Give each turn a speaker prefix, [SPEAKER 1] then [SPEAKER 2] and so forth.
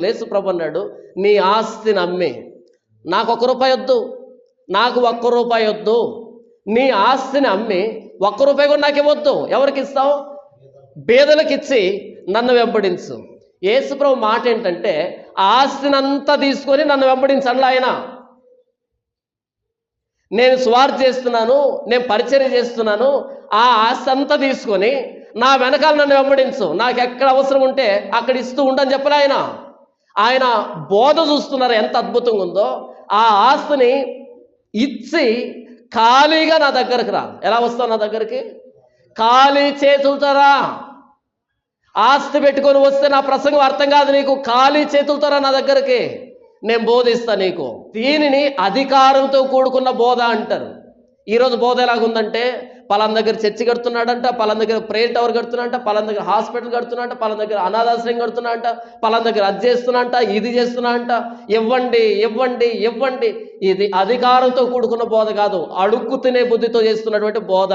[SPEAKER 1] మాటలు యేసు ప్రభు అన్నాడు, నీ ఆస్తిని అమ్మి, నాకు 1 రూపాయి వద్దు, నాకు 1 రూపాయి వద్దు, నీ ఆస్తిని అమ్మి 1 రూపాయి కూడా నాకు ఇవ్వద్దు. ఎవరికి ఇస్తావు? బేదలకు ఇచ్చి నన్ను వెంబడించు. యేసు ప్రభు మాట ఏంటంటే, ఆస్తిని అంతా తీసుకొని నన్ను వెంబడించండి. ఆయన నేను సువార్త చేస్తున్నాను, నేను పరిచర్య చేస్తున్నాను, ఆ ఆస్తి అంతా తీసుకొని నా వెనకాల నన్ను వెంబడించు, నాకు ఎక్కడ అవసరం ఉంటే అక్కడ ఇస్తూ ఉండని చెప్పలే ఆయన. ఆయన బోధ చూస్తున్నారు ఎంత అద్భుతంగా ఉందో. ఆ ఆస్తిని ఇచ్చి ఖాళీగా నా దగ్గరకు రా. ఎలా వస్తావు నా దగ్గరికి? ఖాళీ చేతులతో రా. ఆస్తి పెట్టుకొని వస్తే నా ప్రసంగం అర్థం కాదు నీకు. ఖాళీ చేతులతో రా నా దగ్గరికి, నేను బోధిస్తా నీకు. దీనిని అధికారంతో కూడుకున్న బోధ అంటారు. ఈరోజు బోధ ఎలాగుందంటే, పలానా దగ్గర చర్చి కడుతున్నాడంట, పలానా దగ్గర ప్రేయర్ టవర్ కడుతున్నాడంట, పలానా దగ్గర హాస్పిటల్ కడుతున్నాడంట, పలానా దగ్గర అనాథాశ్రయం కడుతున్నాడంట, పలానా దగ్గర అది చేస్తున్నాడంట, ఇది చేస్తున్నాడంట. ఇవ్వండి ఇవ్వండి ఇవ్వండి. ఇది అధికారంతో కూడుకున్న బోధ కాదు, అడుక్కు తినే బుద్ధితో చేస్తున్నటువంటి బోధ.